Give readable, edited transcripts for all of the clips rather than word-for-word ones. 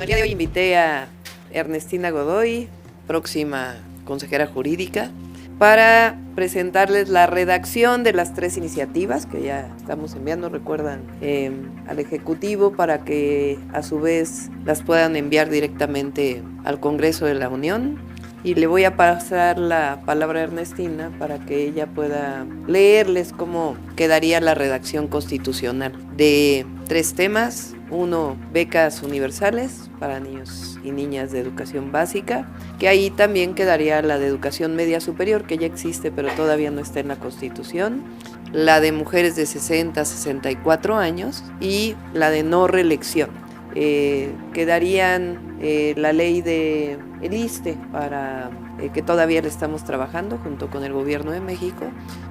el día de hoy invité a Ernestina Godoy, próxima consejera jurídica, para presentarles la redacción de las 3 iniciativas que ya estamos enviando, recuerdan, al Ejecutivo, para que a su vez las puedan enviar directamente al Congreso de la Unión. Y le voy a pasar la palabra a Ernestina para que ella pueda leerles cómo quedaría la redacción constitucional de 3 temas. 1, becas universales para niños y niñas de educación básica, que ahí también quedaría la de educación media superior, que ya existe pero todavía no está en la Constitución, la de mujeres de 60 a 64 años y la de no reelección. Quedarían la ley de el ISSSTE, para que todavía le estamos trabajando junto con el Gobierno de México,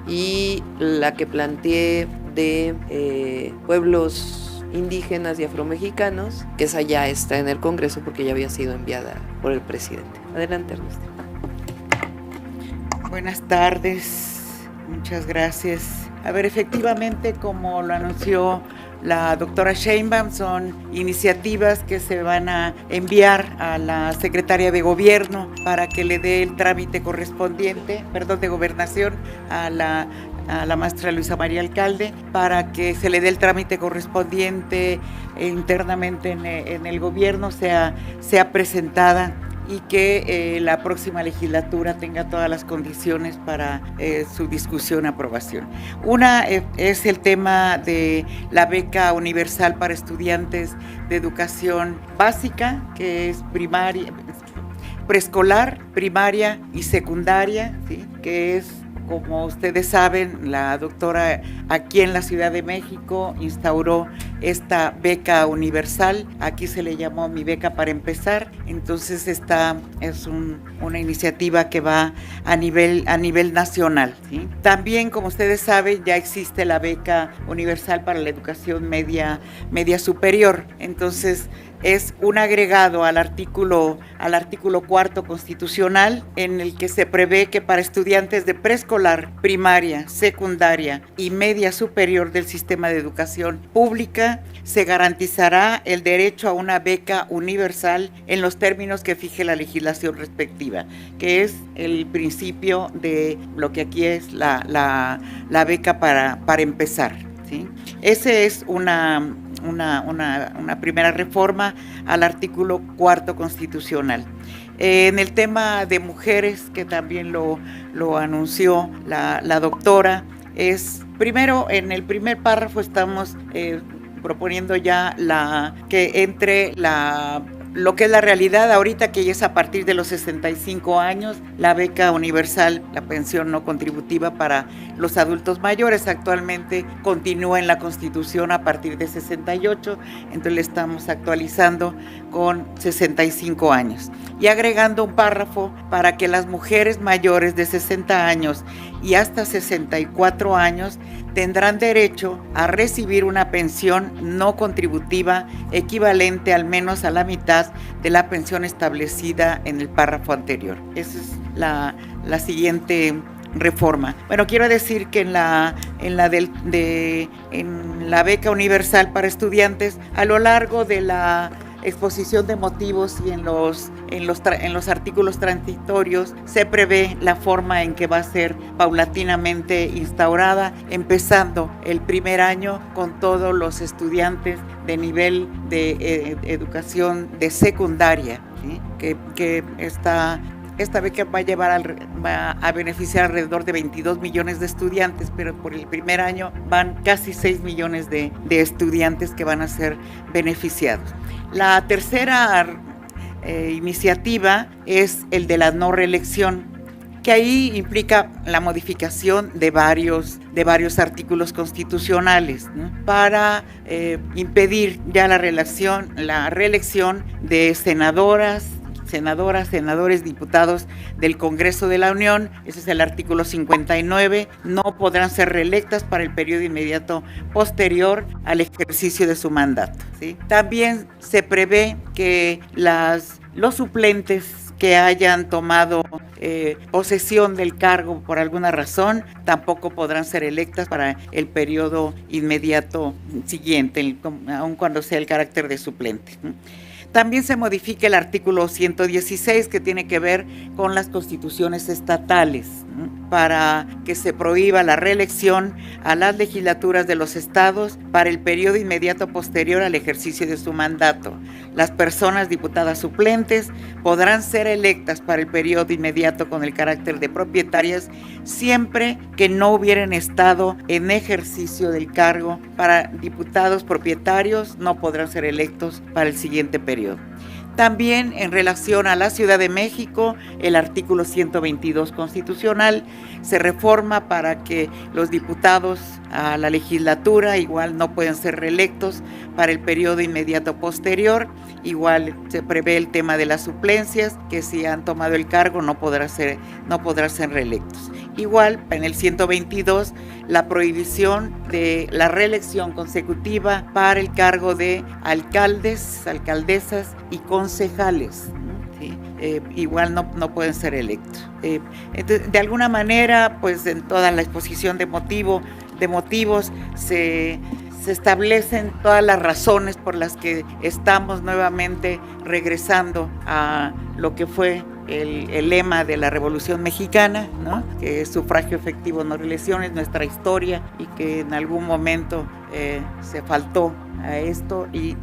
y la que planteé de pueblos indígenas y afromexicanos, que esa ya está en el Congreso porque ya había sido enviada por el presidente. Adelante, Ernestina. Buenas tardes, muchas gracias. A ver, efectivamente, como lo anunció la doctora Sheinbaum, son iniciativas que se van a enviar a la secretaria de Gobierno para que le dé el trámite correspondiente, de Gobernación, a la maestra Luisa María Alcalde, para que se le dé el trámite correspondiente internamente en el gobierno, sea presentada y que la próxima legislatura tenga todas las condiciones para su discusión y aprobación. Una es el tema de la beca universal para estudiantes de educación básica, que es primaria, preescolar, primaria y secundaria, ¿sí? Que es, como ustedes saben, la doctora aquí en la Ciudad de México instauró esta beca universal. Aquí se le llamó Mi Beca para Empezar. Entonces esta es una iniciativa que va a nivel nacional, ¿sí? También, como ustedes saben, ya existe la beca universal para la educación media superior. Entonces es un agregado al artículo 4 constitucional, en el que se prevé que para estudiantes de preescolar, primaria, secundaria y media superior del sistema de educación pública se garantizará el derecho a una beca universal en los términos que fije la legislación respectiva, que es el principio de lo que aquí es la beca para empezar, ¿sí? Ese es una primera reforma al artículo 4 constitucional. En el tema de mujeres, que también lo anunció la doctora, es primero, en el primer párrafo estamos proponiendo ya que entre lo que es la realidad ahorita, que ya es a partir de los 65 años, la beca universal, la pensión no contributiva para los adultos mayores. Actualmente continúa en la Constitución a partir de 68, entonces le estamos actualizando con 65 años. Y agregando un párrafo para que las mujeres mayores de 60 años y hasta 64 años tendrán derecho a recibir una pensión no contributiva equivalente al menos a la mitad de la pensión establecida en el párrafo anterior. Esa es la siguiente reforma. Bueno, quiero decir que en la beca universal para estudiantes, a lo largo de la exposición de motivos y en los artículos transitorios se prevé la forma en que va a ser paulatinamente instaurada, empezando el primer año con todos los estudiantes de nivel de educación de secundaria, ¿sí? que esta beca va a beneficiar alrededor de 22 millones de estudiantes, pero por el primer año van casi 6 millones de estudiantes que van a ser beneficiados. La tercera iniciativa es el de la no reelección, que ahí implica la modificación de varios artículos constitucionales, ¿no? Para impedir ya la reelección de senadores, diputados del Congreso de la Unión. Ese es el artículo 59. No podrán ser reelectas para el periodo inmediato posterior al ejercicio de su mandato, ¿sí? También se prevé que los suplentes que hayan tomado posesión del cargo por alguna razón tampoco podrán ser electas para el periodo inmediato siguiente, aun cuando sea el carácter de suplente. También se modifica el artículo 116, que tiene que ver con las constituciones estatales, ¿no?, para que se prohíba la reelección a las legislaturas de los estados para el periodo inmediato posterior al ejercicio de su mandato. Las personas diputadas suplentes podrán ser electas para el periodo inmediato con el carácter de propietarias siempre que no hubieran estado en ejercicio del cargo. Para diputados propietarios no podrán ser electos para el siguiente periodo. También en relación a la Ciudad de México, el artículo 122 constitucional se reforma para que los diputados a la legislatura igual no pueden ser reelectos para el periodo inmediato posterior. Igual se prevé el tema de las suplencias, que si han tomado el cargo no podrán ser reelectos. Igual en el 122 la prohibición de la reelección consecutiva para el cargo de alcaldes, alcaldesas y concejales, ¿no? ¿Sí? Igual no pueden ser electos. Entonces, de alguna manera, pues en toda la exposición de motivos se establecen todas las razones por las que estamos nuevamente regresando a lo que fue el lema de la Revolución Mexicana, ¿no?, que es sufragio efectivo, no reelecciones, nuestra historia, y que en algún momento se faltó a esto y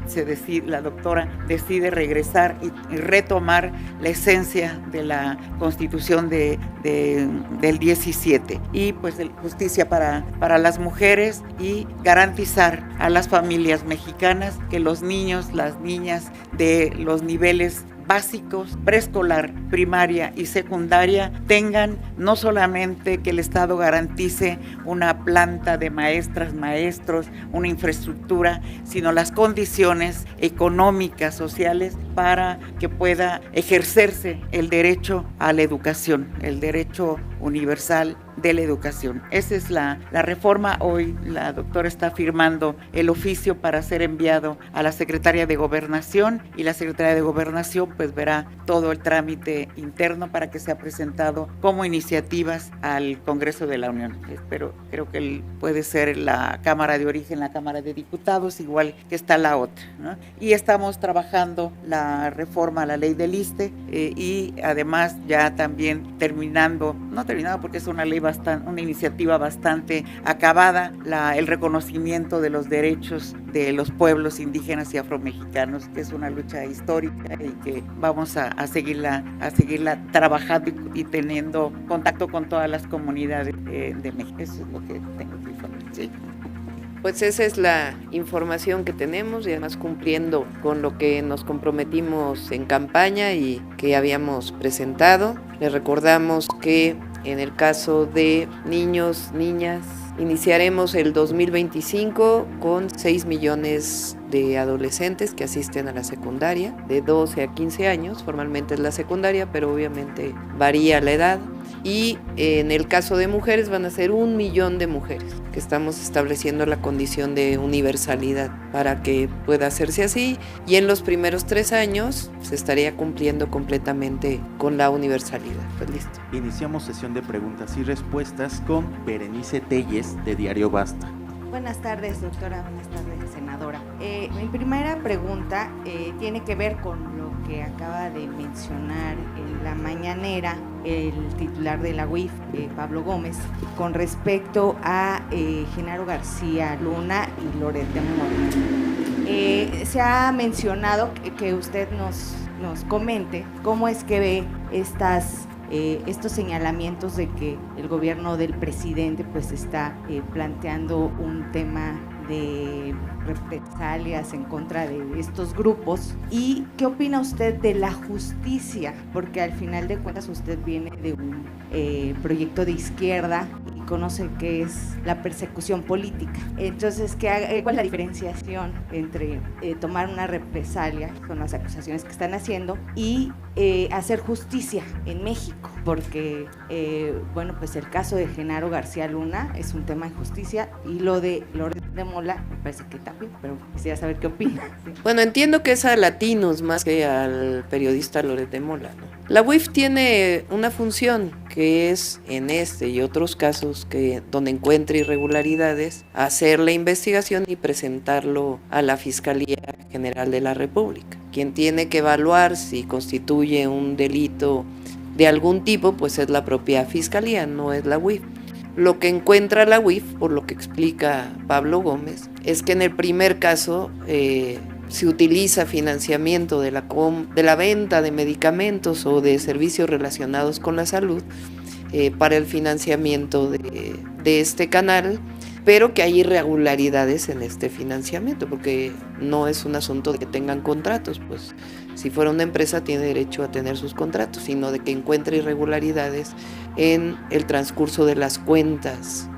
la doctora decide regresar y retomar la esencia de la Constitución del 17, y pues justicia para las mujeres, y garantizar a las familias mexicanas que los niños, las niñas de los niveles básicos, preescolar, primaria y secundaria, tengan no solamente que el Estado garantice una planta de maestras, maestros, una infraestructura, sino las condiciones económicas, sociales, para que pueda ejercerse el derecho a la educación, el derecho universal de la educación. Esa es la reforma. Hoy la doctora está firmando el oficio para ser enviado a la Secretaría de Gobernación, y la Secretaría de Gobernación pues verá todo el trámite interno para que sea presentado como iniciativas al Congreso de la Unión. Creo que puede ser la Cámara de Origen, la Cámara de Diputados, igual que está la otra, ¿no? Y estamos trabajando la reforma a la ley del ISSSTE, y además ya también no terminado porque es una iniciativa bastante acabada, el reconocimiento de los derechos de los pueblos indígenas y afromexicanos, que es una lucha histórica y que vamos a seguirla trabajando y teniendo contacto con todas las comunidades de México. Eso es lo que tengo que informar. Sí. Pues esa es la información que tenemos, y además cumpliendo con lo que nos comprometimos en campaña y que habíamos presentado. Les recordamos que en el caso de niños, niñas, iniciaremos el 2025 con 6 millones de adolescentes que asisten a la secundaria, de 12 a 15 años, formalmente es la secundaria, pero obviamente varía la edad. Y en el caso de mujeres van a ser 1 millón de mujeres, que estamos estableciendo la condición de universalidad para que pueda hacerse así, y en los primeros 3 años se estaría cumpliendo completamente con la universalidad. Pues listo. Iniciamos sesión de preguntas y respuestas con Berenice Telles, de Diario Basta. Buenas tardes, doctora. Buenas tardes, senadora. Mi primera pregunta tiene que ver con lo que acaba de mencionar en la mañanera el titular de la UIF, Pablo Gómez, con respecto a Genaro García Luna y Loret de Mola. Se ha mencionado que usted nos comente cómo es que ve estos señalamientos de que el gobierno del presidente pues está planteando un tema de represalias en contra de estos grupos. ¿Y qué opina usted de la justicia? Porque al final de cuentas usted viene de un proyecto de izquierda y conoce qué es la persecución política. Entonces, ¿cuál es la diferenciación entre tomar una represalia, con las acusaciones que están haciendo, y hacer justicia en México? Porque, bueno, pues el caso de Genaro García Luna es un tema de justicia, y lo de Loret de Mola me parece que también, pero quisiera saber qué opina. Sí. Bueno, entiendo que es a latinos más que al periodista Loret de Mola, ¿no? La UIF tiene una función que es, en este y otros casos donde encuentre irregularidades, hacer la investigación y presentarlo a la Fiscalía General de la República. quien tiene que evaluar si constituye un delito de algún tipo, pues es la propia Fiscalía, no es la UIF. Lo que encuentra la UIF, por lo que explica Pablo Gómez, es que en el primer caso se utiliza financiamiento de la venta de medicamentos o de servicios relacionados con la salud para el financiamiento de este canal, pero que hay irregularidades en este financiamiento, porque no es un asunto de que tengan contratos, pues si fuera una empresa tiene derecho a tener sus contratos, sino de que encuentre irregularidades en el transcurso de las cuentas.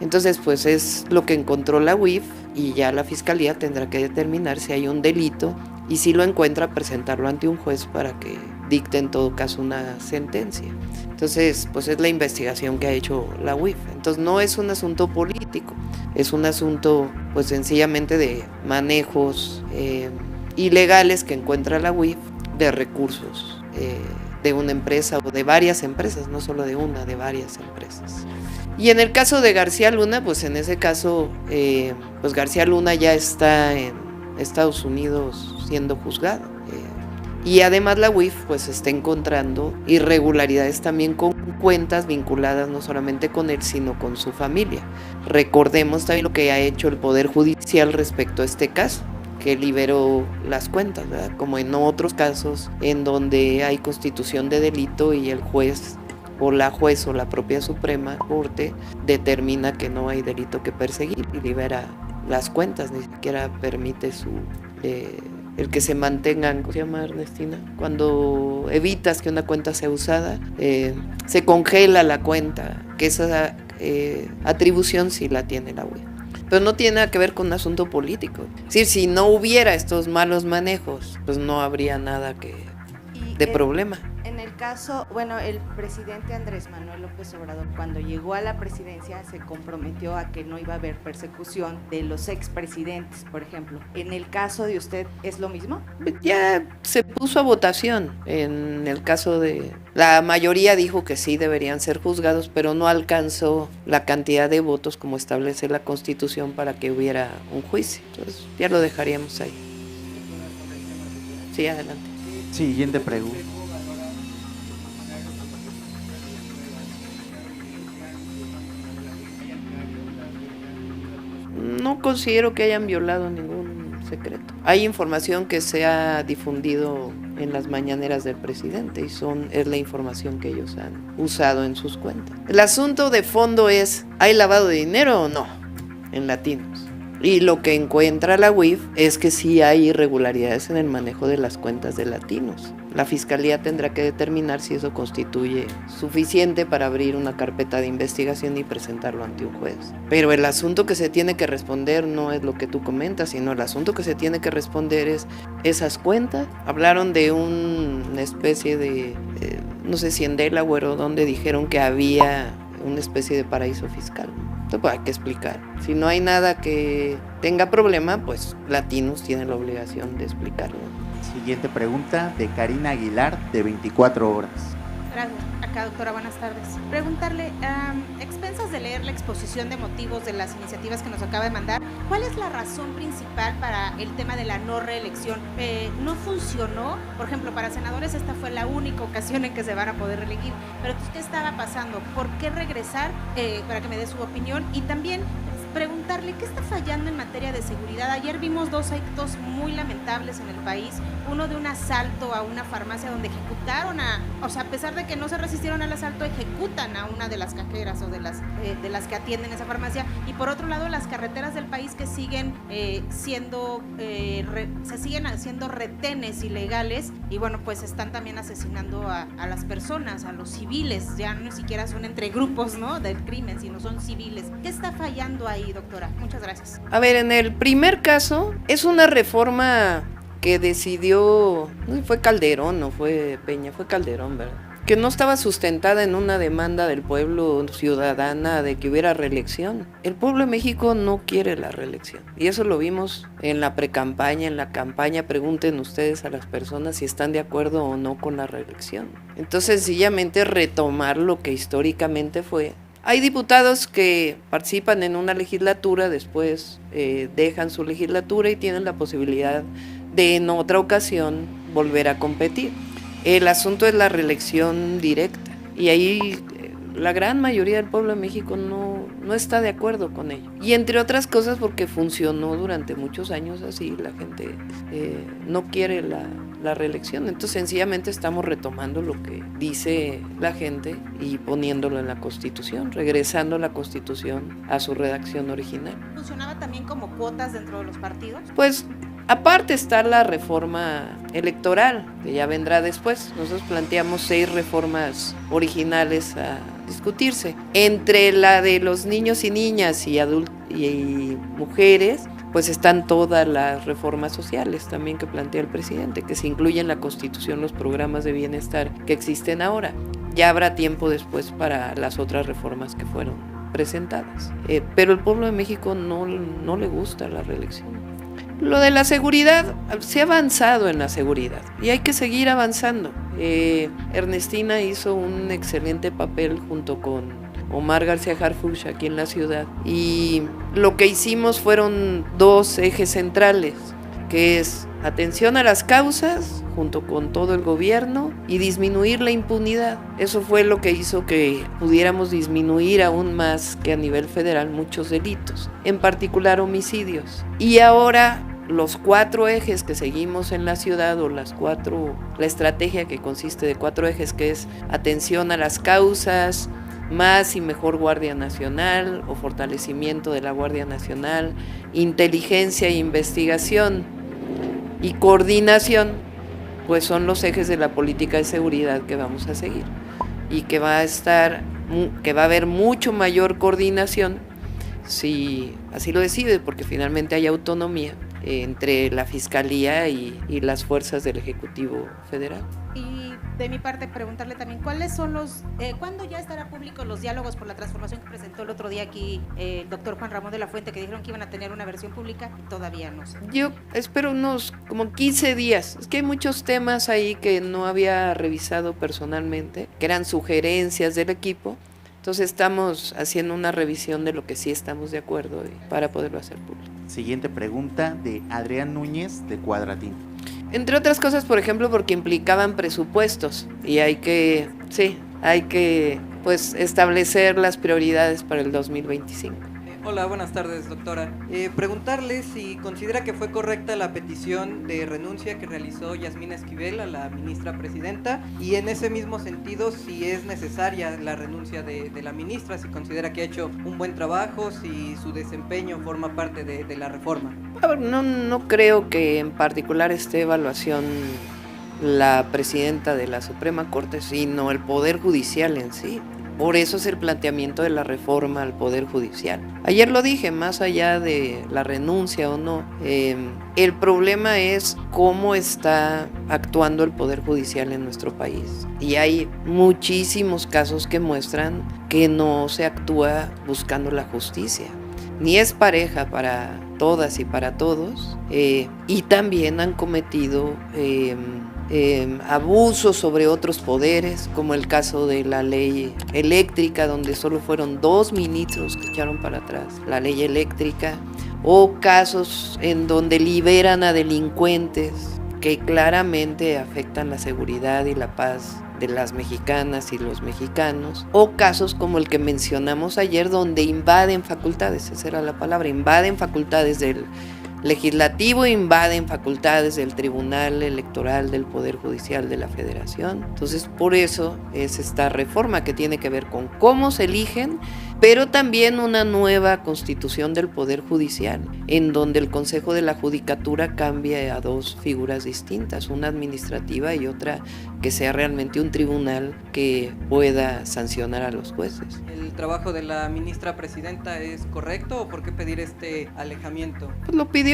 Entonces, pues es lo que encontró la UIF y ya la Fiscalía tendrá que determinar si hay un delito y si lo encuentra, presentarlo ante un juez para que dicte en todo caso una sentencia. Entonces, pues es la investigación que ha hecho la UIF. Entonces, no es un asunto político, es un asunto pues sencillamente de manejos ilegales que encuentra la UIF de recursos de una empresa o de varias empresas, no solo de una, de varias empresas. Y en el caso de García Luna, pues en ese caso, pues García Luna ya está en Estados Unidos siendo juzgado. Y además la UIF pues está encontrando irregularidades también con cuentas vinculadas no solamente con él, sino con su familia. Recordemos también lo que ha hecho el Poder Judicial respecto a este caso, que liberó las cuentas, ¿verdad? Como en otros casos en donde hay constitución de delito y el juez o la juez o la propia Suprema Corte determina que no hay delito que perseguir y libera las cuentas, ni siquiera permite el que se mantengan. ¿Cómo se llama, Ernestina? Cuando evitas que una cuenta sea usada, se congela la cuenta, que esa atribución sí la tiene la UIF. Pero no tiene nada que ver con un asunto político. Es decir, si no hubiera estos malos manejos, pues no habría nada de problema. En el caso, bueno, el presidente Andrés Manuel López Obrador, cuando llegó a la presidencia, se comprometió a que no iba a haber persecución de los expresidentes, por ejemplo. ¿En el caso de usted es lo mismo? Ya se puso a votación. En el caso de... La mayoría dijo que sí deberían ser juzgados, pero no alcanzó la cantidad de votos como establece la Constitución para que hubiera un juicio. Entonces ya lo dejaríamos ahí. Sí, adelante. Siguiente pregunta. No considero que hayan violado ningún secreto. Hay información que se ha difundido en las mañaneras del presidente y es la información que ellos han usado en sus cuentas. El asunto de fondo es, ¿hay lavado de dinero o no en Latinos? Y lo que encuentra la UIF es que sí hay irregularidades en el manejo de las cuentas de Latinos. La Fiscalía tendrá que determinar si eso constituye suficiente para abrir una carpeta de investigación y presentarlo ante un juez. Pero el asunto que se tiene que responder no es lo que tú comentas, sino el asunto que se tiene que responder es esas cuentas. Hablaron de una especie de, no sé si en Delaware o donde dijeron que había una especie de paraíso fiscal. Entonces pues hay que explicar. Si no hay nada que tenga problema, pues Latinos tienen la obligación de explicarlo. Siguiente pregunta de Karina Aguilar, de 24 horas. Gracias. Acá, doctora, buenas tardes. Preguntarle, expensas de leer la exposición de motivos de las iniciativas que nos acaba de mandar, ¿cuál es la razón principal para el tema de la no reelección? ¿No funcionó? Por ejemplo, para senadores esta fue la única ocasión en que se van a poder reelegir, pero ¿qué estaba pasando? ¿Por qué regresar? Para que me dé su opinión. Y también preguntarle qué está fallando en materia de seguridad. Ayer vimos dos actos muy lamentables en el país, uno de un asalto a una farmacia donde ejecutaron a pesar de que no se resistieron al asalto, ejecutan a una de las cajeras o de las que atienden esa farmacia, y por otro lado las carreteras del país que siguen siendo haciendo retenes ilegales, y bueno, pues están también asesinando a las personas, a los civiles, ya no siquiera son entre grupos, ¿no?, del crimen, sino son civiles. ¿Qué está fallando ahí, doctora? Muchas gracias. A ver, en el primer caso, es una reforma que decidió, no sé, fue Calderón, no fue Peña, fue Calderón, ¿verdad? Que no estaba sustentada en una demanda del pueblo ciudadana de que hubiera reelección. El pueblo de México no quiere la reelección. Y eso lo vimos en la precampaña, en la campaña. Pregunten ustedes a las personas si están de acuerdo o no con la reelección. Entonces, sencillamente retomar lo que históricamente fue. Hay diputados que participan en una legislatura, después dejan su legislatura y tienen la posibilidad de en otra ocasión volver a competir. El asunto es la reelección directa y ahí la gran mayoría del pueblo de México no está de acuerdo con ello. Y entre otras cosas porque funcionó durante muchos años así, la gente no quiere la reelección. Entonces sencillamente estamos retomando lo que dice la gente y poniéndolo en la Constitución, regresando la Constitución a su redacción original. ¿Funcionaba también como cuotas dentro de los partidos? Pues aparte está la reforma electoral, que ya vendrá después. Nosotros planteamos 6 reformas originales a discutirse. Entre la de los niños y niñas y mujeres, pues están todas las reformas sociales también que plantea el presidente, que se incluyen en la Constitución los programas de bienestar que existen ahora. Ya habrá tiempo después para las otras reformas que fueron presentadas. Pero el pueblo de México no le gusta la reelección. Lo de la seguridad, se ha avanzado en la seguridad y hay que seguir avanzando. Ernestina hizo un excelente papel junto con Omar García Harfuch aquí en la ciudad y lo que hicimos fueron 2 ejes centrales, que es atención a las causas junto con todo el gobierno y disminuir la impunidad. Eso fue lo que hizo que pudiéramos disminuir aún más que a nivel federal muchos delitos, en particular homicidios. Y ahora los 4 ejes que seguimos en la ciudad, o la estrategia que consiste de 4 ejes, que es atención a las causas, más y mejor Guardia Nacional o fortalecimiento de la Guardia Nacional, inteligencia e investigación y coordinación, pues son los ejes de la política de seguridad que vamos a seguir y que va a haber mucho mayor coordinación si así lo decide, porque finalmente hay autonomía entre la Fiscalía y las fuerzas del Ejecutivo Federal. Y de mi parte preguntarle también, ¿cuáles son cuándo ya estará público los diálogos por la transformación que presentó el otro día aquí el doctor Juan Ramón de la Fuente, que dijeron que iban a tener una versión pública y todavía no sé? Yo espero unos como 15 días, es que hay muchos temas ahí que no había revisado personalmente, que eran sugerencias del equipo. Entonces estamos haciendo una revisión de lo que sí estamos de acuerdo para poderlo hacer público. Siguiente pregunta de Adrián Núñez de Cuadratín. Entre otras cosas, por ejemplo, porque implicaban presupuestos y hay que pues establecer las prioridades para el 2025. Hola, buenas tardes, doctora. Preguntarle si considera que fue correcta la petición de renuncia que realizó Yasmina Esquivel a la ministra presidenta y en ese mismo sentido si es necesaria la renuncia de la ministra, si considera que ha hecho un buen trabajo, si su desempeño forma parte de la reforma. No creo que en particular esté evaluación la presidenta de la Suprema Corte, sino el Poder Judicial en sí. Por eso es el planteamiento de la reforma al Poder Judicial. Ayer lo dije, más allá de la renuncia o no, el problema es cómo está actuando el Poder Judicial en nuestro país. Y hay muchísimos casos que muestran que no se actúa buscando la justicia. Ni es pareja para todas y para todos, y también han cometido abusos sobre otros poderes, como el caso de la ley eléctrica, donde solo fueron 2 ministros que echaron para atrás la ley eléctrica, o casos en donde liberan a delincuentes que claramente afectan la seguridad y la paz de las mexicanas y los mexicanos, o casos como el que mencionamos ayer, donde invaden facultades, esa era la palabra, invaden facultades del Legislativo, invaden facultades del Tribunal Electoral del Poder Judicial de la Federación. Entonces, por eso es esta reforma que tiene que ver con cómo se eligen, pero también una nueva constitución del Poder Judicial, en donde el Consejo de la Judicatura cambia a 2 figuras distintas, una administrativa y otra que sea realmente un tribunal que pueda sancionar a los jueces. ¿El trabajo de la ministra presidenta es correcto o por qué pedir este alejamiento? Pues lo pidió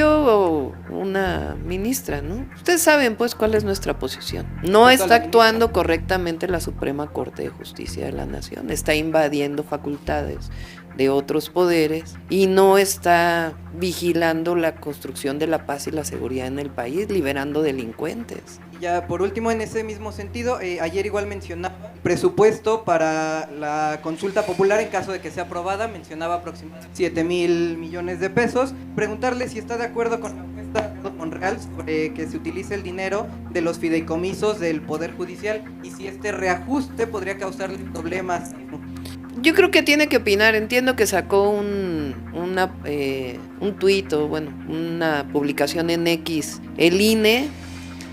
una ministra, ¿no? Ustedes saben pues cuál es nuestra posición. No está actuando correctamente la Suprema Corte de Justicia de la Nación, está invadiendo facultades de otros poderes y no está vigilando la construcción de la paz y la seguridad en el país, liberando delincuentes. Ya por último, en ese mismo sentido, ayer igual mencionaba presupuesto para la consulta popular en caso de que sea aprobada, mencionaba aproximadamente 7,000 millones de pesos. Preguntarle si está de acuerdo con la apuesta Monreal sobre que se utilice el dinero de los fideicomisos del Poder Judicial y si este reajuste podría causarle problemas. Yo creo que tiene que opinar. Entiendo que sacó un tuit o bueno, una publicación en X, el INE,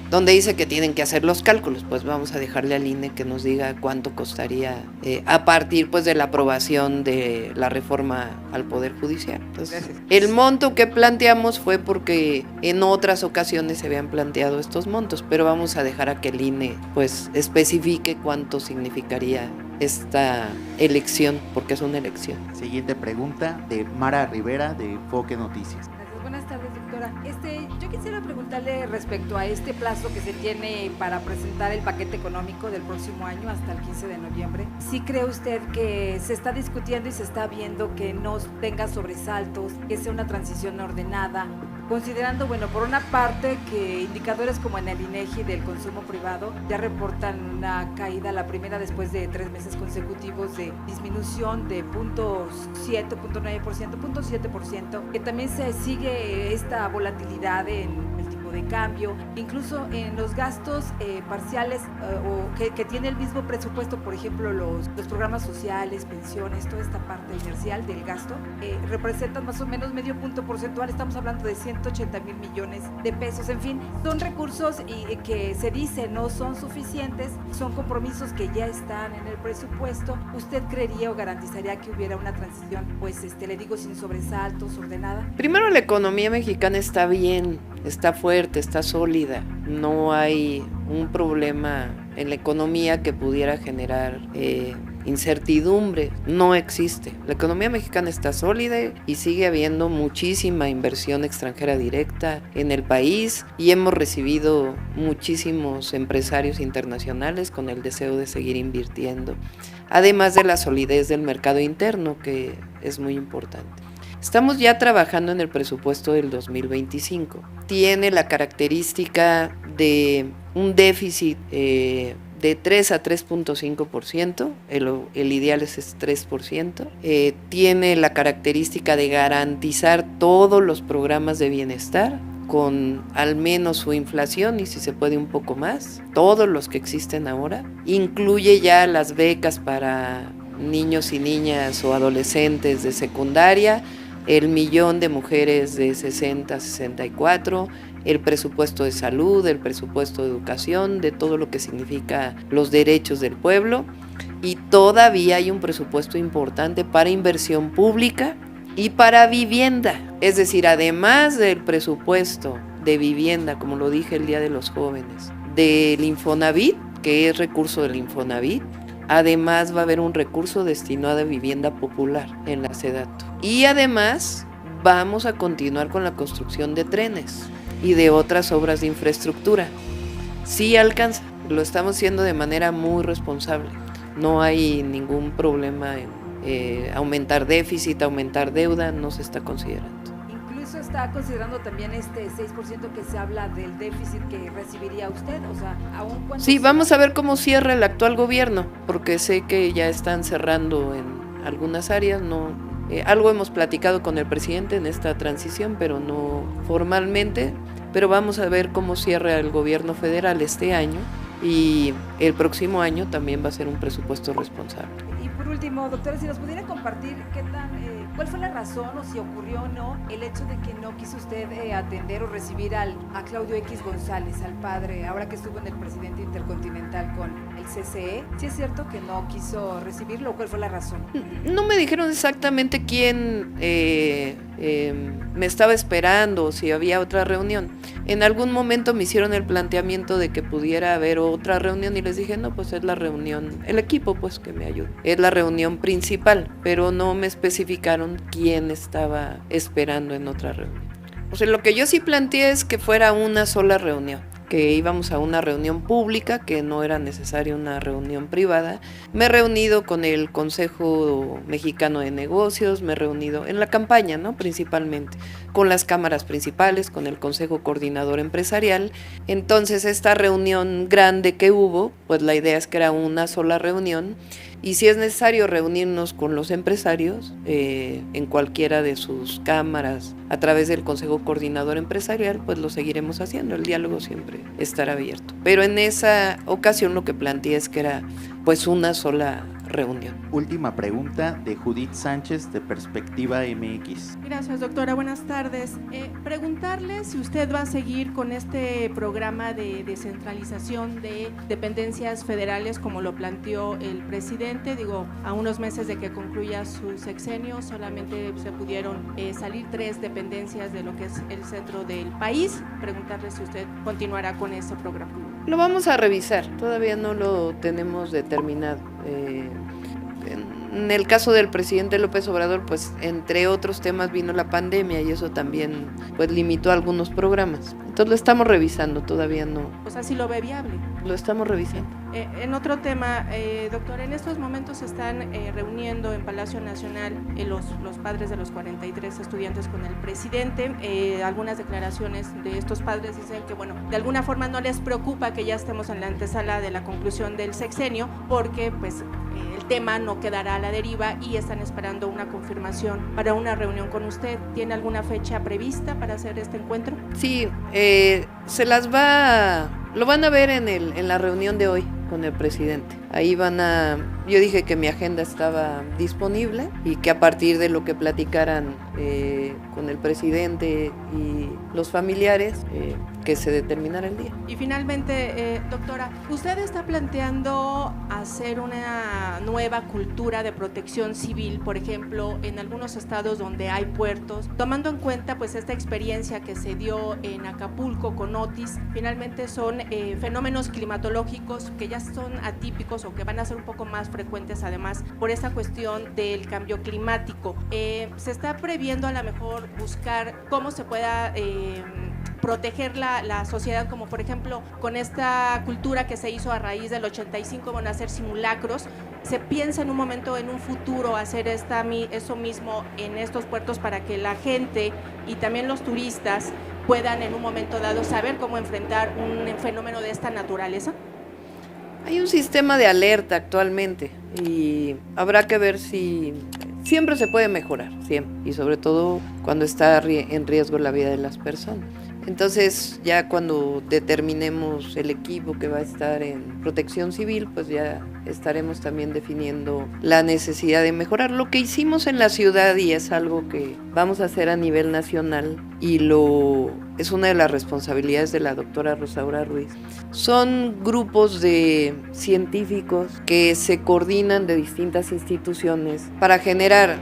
donde dice que tienen que hacer los cálculos. Pues vamos a dejarle al INE que nos diga cuánto costaría a partir pues de la aprobación de la reforma al Poder Judicial. Entonces, el monto que planteamos fue porque en otras ocasiones se habían planteado estos montos, pero vamos a dejar a que el INE pues especifique cuánto significaría esta elección, porque es una elección. Siguiente pregunta de Mara Rivera de Foque Noticias. Buenas tardes, doctora. Yo quisiera preguntarle respecto a este plazo que se tiene para presentar el paquete económico del próximo año hasta el 15 de noviembre. ¿Sí cree usted que se está discutiendo y se está viendo que no tenga sobresaltos, que sea una transición ordenada? Considerando, bueno, por una parte que indicadores como en el INEGI del consumo privado ya reportan una caída, la primera después de 3 meses consecutivos de disminución de 0.7%, 0.9%, 0.7%, que también se sigue esta volatilidad en el tipo de cambio, incluso en los gastos parciales o que tiene el mismo presupuesto, por ejemplo, los programas sociales, pensiones, toda esta parte inercial del gasto, representan más o menos medio punto porcentual, estamos hablando de 180,000 millones de pesos, en fin, son recursos que se dice no son suficientes, son compromisos que ya están en el presupuesto. ¿Usted creería o garantizaría que hubiera una transición, pues le digo, sin sobresaltos, ordenada? Primero, la economía mexicana está bien, está fuerte, está sólida, no hay un problema en la economía que pudiera generar incertidumbre, no existe. La economía mexicana está sólida y sigue habiendo muchísima inversión extranjera directa en el país y hemos recibido muchísimos empresarios internacionales con el deseo de seguir invirtiendo, además de la solidez del mercado interno, que es muy importante. Estamos ya trabajando en el presupuesto del 2025. Tiene la característica de un déficit de 3 a 3.5%, el ideal es 3%, tiene la característica de garantizar todos los programas de bienestar con al menos su inflación y si se puede un poco más, todos los que existen ahora, incluye ya las becas para niños y niñas o adolescentes de secundaria, el 1,000,000 de mujeres de 60 a 64, el presupuesto de salud, el presupuesto de educación, de todo lo que significa los derechos del pueblo, y todavía hay un presupuesto importante para inversión pública y para vivienda. Es decir, además del presupuesto de vivienda, como lo dije el Día de los Jóvenes, del Infonavit, que es recurso del Infonavit, además va a haber un recurso destinado a vivienda popular en la SEDATU. Y además vamos a continuar con la construcción de trenes y de otras obras de infraestructura. Sí alcanza, lo estamos haciendo de manera muy responsable. No hay ningún problema en aumentar déficit, aumentar deuda, no se está considerando. Incluso está considerando también este 6% que se habla del déficit que recibiría usted, o sea, aún cuando... Sí, vamos a ver cómo cierra el actual gobierno, porque sé que ya están cerrando en algunas áreas, no... algo hemos platicado con el presidente en esta transición, pero no formalmente, pero vamos a ver cómo cierra el gobierno federal este año y el próximo año también va a ser un presupuesto responsable. Y por último, doctora, si nos pudiera compartir cuál fue la razón o si ocurrió o no el hecho de que no quiso usted atender o recibir a Claudio X González, al padre, ahora que estuvo en el presidente intercontinental con el CCE. ¿Sí es cierto que no quiso recibirlo o cuál fue la razón? No me dijeron exactamente quién me estaba esperando o si había otra reunión. En algún momento me hicieron el planteamiento de que pudiera haber otra reunión y les dije, no, pues es la reunión, el equipo pues que me ayude, es la reunión principal, pero no me especificaron quién estaba esperando en otra reunión. O sea, lo que yo sí planteé es que fuera una sola reunión, que íbamos a una reunión pública, que no era necesaria una reunión privada. Me he reunido con el Consejo Mexicano de Negocios, me he reunido en la campaña, ¿no? Principalmente, con las cámaras principales, con el Consejo Coordinador Empresarial. Entonces, esta reunión grande que hubo, pues la idea es que era una sola reunión y si es necesario reunirnos con los empresarios en cualquiera de sus cámaras a través del Consejo Coordinador Empresarial, pues lo seguiremos haciendo, el diálogo siempre estará abierto. Pero en esa ocasión lo que planteé es que era pues una sola reunión. Última pregunta de Judith Sánchez de Perspectiva MX. Gracias, doctora. Buenas tardes. Preguntarle si usted va a seguir con este programa de descentralización de dependencias federales como lo planteó el presidente. Digo, a unos meses de que concluya su sexenio, solamente se pudieron salir 3 dependencias de lo que es el centro del país. Preguntarle si usted continuará con ese programa. Lo vamos a revisar, todavía no lo tenemos determinado. En el caso del presidente López Obrador, pues entre otros temas vino la pandemia y eso también pues limitó algunos programas. Entonces lo estamos revisando, todavía no. O sea, si lo ve viable. Lo estamos revisando. En otro tema, doctor, en estos momentos se están reuniendo en Palacio Nacional los padres de los 43 estudiantes con el presidente. Algunas declaraciones de estos padres dicen que, bueno, de alguna forma no les preocupa que ya estemos en la antesala de la conclusión del sexenio porque, pues, el tema no quedará a la deriva y están esperando una confirmación para una reunión con usted. ¿Tiene alguna fecha prevista para hacer este encuentro? Sí, lo van a ver en la reunión de hoy con el presidente. Ahí yo dije que mi agenda estaba disponible y que a partir de lo que platicaran con el presidente y los familiares, que se determinara el día. Y finalmente, doctora, ¿usted está planteando hacer una nueva cultura de protección civil, por ejemplo, en algunos estados donde hay puertos, tomando en cuenta pues esta experiencia que se dio en Acapulco con Otis? Finalmente son fenómenos climatológicos que ya son atípicos o que van a ser un poco más frecuentes además por esta cuestión del cambio climático. Se está previendo a lo mejor buscar cómo se pueda proteger la sociedad, como por ejemplo con esta cultura que se hizo a raíz del 85, van a hacer simulacros. ¿Se piensa en un momento, en un futuro, hacer eso mismo en estos puertos para que la gente y también los turistas puedan en un momento dado saber cómo enfrentar un fenómeno de esta naturaleza? Hay un sistema de alerta actualmente y habrá que ver si siempre se puede mejorar, siempre, y sobre todo cuando está en riesgo la vida de las personas. Entonces ya cuando determinemos el equipo que va a estar en protección civil, pues ya estaremos también definiendo la necesidad de mejorar. Lo que hicimos en la ciudad, y es algo que vamos a hacer a nivel nacional, y es una de las responsabilidades de la doctora Rosaura Ruiz, son grupos de científicos que se coordinan de distintas instituciones para generar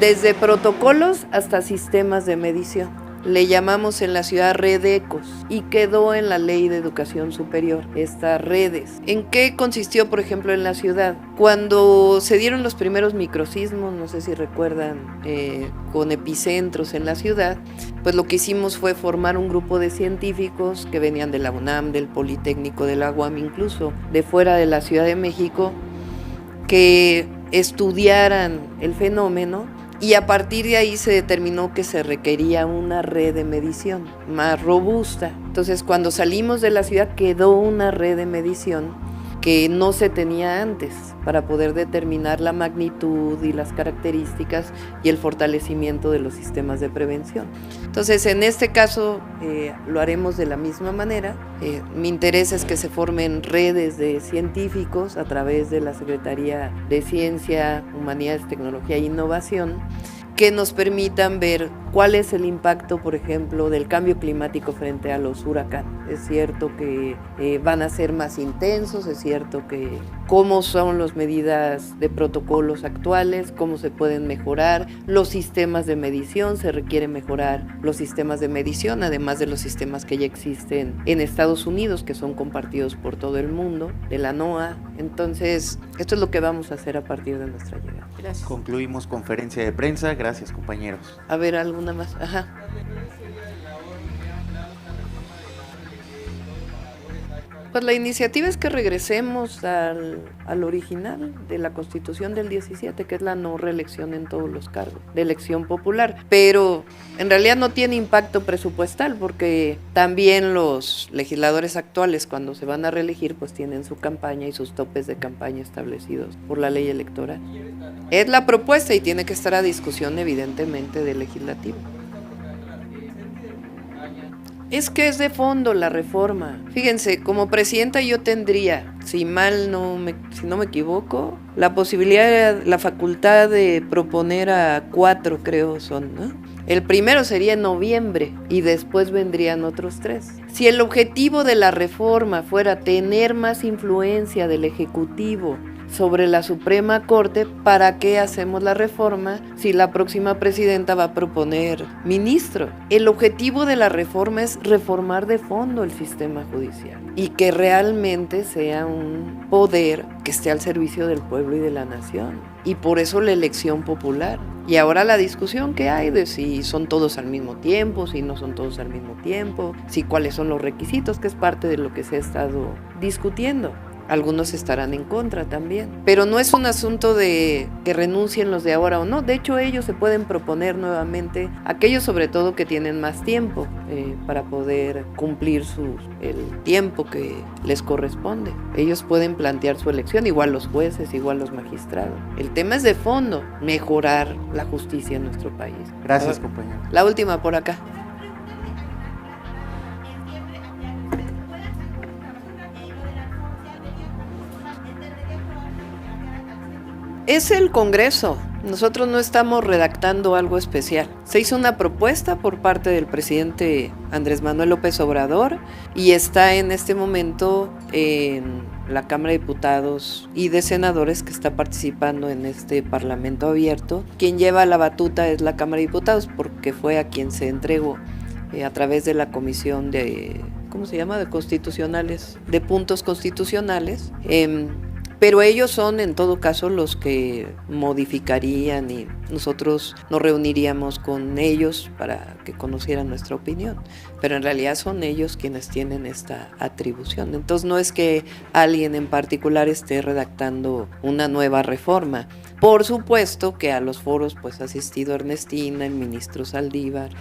desde protocolos hasta sistemas de medición. Le llamamos en la ciudad REDECOS y quedó en la Ley de Educación Superior, estas redes. ¿En qué consistió, por ejemplo, en la ciudad? Cuando se dieron los primeros microsismos, no sé si recuerdan, con epicentros en la ciudad, pues lo que hicimos fue formar un grupo de científicos que venían de la UNAM, del Politécnico, de la UAM, incluso de fuera de la Ciudad de México, que estudiaran el fenómeno. Y a partir de ahí se determinó que se requería una red de medición más robusta. Entonces, cuando salimos de la ciudad quedó una red de medición que no se tenía antes para poder determinar la magnitud y las características y el fortalecimiento de los sistemas de prevención. Entonces, en este caso lo haremos de la misma manera. Mi interés es que se formen redes de científicos a través de la Secretaría de Ciencia, Humanidades, Tecnología e Innovación, que nos permitan ver cuál es el impacto, por ejemplo, del cambio climático frente a los huracanes. Es cierto que van a ser más intensos, es cierto que cómo son las medidas de protocolos actuales, cómo se pueden mejorar los sistemas de medición, se requiere mejorar los sistemas de medición, además de los sistemas que ya existen en Estados Unidos, que son compartidos por todo el mundo, de la NOAA. Entonces, esto es lo que vamos a hacer a partir de nuestra llegada. Gracias. Concluimos conferencia de prensa. Gracias, compañeros. A ver, ¿alguna más? Ajá. Pues la iniciativa es que regresemos al original de la Constitución del 17, que es la no reelección en todos los cargos, de elección popular. Pero en realidad no tiene impacto presupuestal, porque también los legisladores actuales, cuando se van a reelegir, pues tienen su campaña y sus topes de campaña establecidos por la ley electoral. Es la propuesta y tiene que estar a discusión, evidentemente, del legislativo. Es que es de fondo la reforma. Fíjense, como presidenta yo tendría, si no me equivoco, la posibilidad, la facultad de proponer a 4, creo son, ¿no? El primero sería en noviembre y después vendrían otros 3. Si el objetivo de la reforma fuera tener más influencia del Ejecutivo sobre la Suprema Corte, ¿para qué hacemos la reforma si la próxima presidenta va a proponer ministro? El objetivo de la reforma es reformar de fondo el sistema judicial y que realmente sea un poder que esté al servicio del pueblo y de la nación. Y por eso la elección popular. Y ahora la discusión que hay de si son todos al mismo tiempo, si no son todos al mismo tiempo, si cuáles son los requisitos, que es parte de lo que se ha estado discutiendo. Algunos estarán en contra también, pero no es un asunto de que renuncien los de ahora o no. De hecho, ellos se pueden proponer nuevamente, aquellos sobre todo que tienen más tiempo para poder cumplir el tiempo que les corresponde. Ellos pueden plantear su elección, igual los jueces, igual los magistrados. El tema es de fondo, mejorar la justicia en nuestro país. Gracias, compañero. La última por acá. Es el Congreso. Nosotros no estamos redactando algo especial. Se hizo una propuesta por parte del presidente Andrés Manuel López Obrador y está en este momento en la Cámara de Diputados y de Senadores, que está participando en este Parlamento abierto. Quien lleva la batuta es la Cámara de Diputados, porque fue a quien se entregó a través de la Comisión de, ¿cómo se llama?, de constitucionales, de puntos constitucionales. Pero ellos son en todo caso los que modificarían y nosotros nos reuniríamos con ellos para que conocieran nuestra opinión. Pero en realidad son ellos quienes tienen esta atribución. Entonces no es que alguien en particular esté redactando una nueva reforma. Por supuesto que a los foros pues ha asistido Ernestina, el ministro Saldívar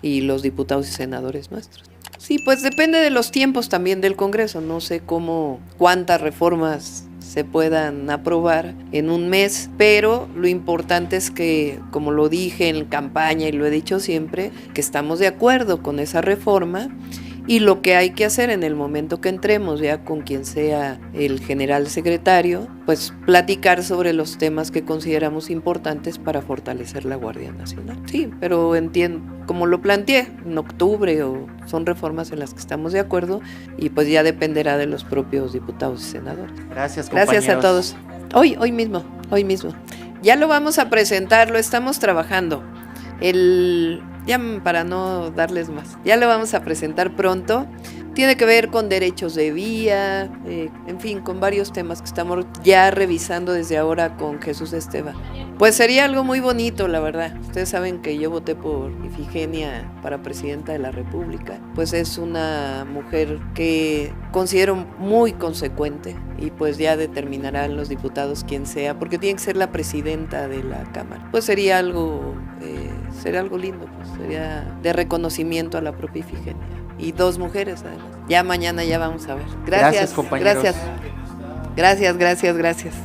y los diputados y senadores nuestros. Sí, pues depende de los tiempos también del Congreso. No sé cuántas reformas se puedan aprobar en un mes, pero lo importante es que, como lo dije en campaña y lo he dicho siempre, que estamos de acuerdo con esa reforma y lo que hay que hacer en el momento que entremos ya con quien sea el general secretario, pues platicar sobre los temas que consideramos importantes para fortalecer la Guardia Nacional. Sí, pero entiendo, como lo planteé, en octubre o son reformas en las que estamos de acuerdo y pues ya dependerá de los propios diputados y senadores. Gracias, compañeros. Gracias a todos. Hoy mismo. Ya lo vamos a presentar, lo estamos trabajando. Ya para no darles más, ya lo vamos a presentar pronto. Tiene que ver con derechos de vía, en fin, con varios temas que estamos ya revisando desde ahora con Jesús Esteva. Pues sería algo muy bonito, la verdad. Ustedes saben que yo voté por Ifigenia para presidenta de la República. Pues es una mujer que considero muy consecuente y pues ya determinarán los diputados quién sea, porque tiene que ser la presidenta de la Cámara. Pues sería algo lindo, pues sería de reconocimiento a la propia Ifigenia. Y 2 mujeres además. Ya mañana ya vamos a ver. Gracias, compañeros. Gracias.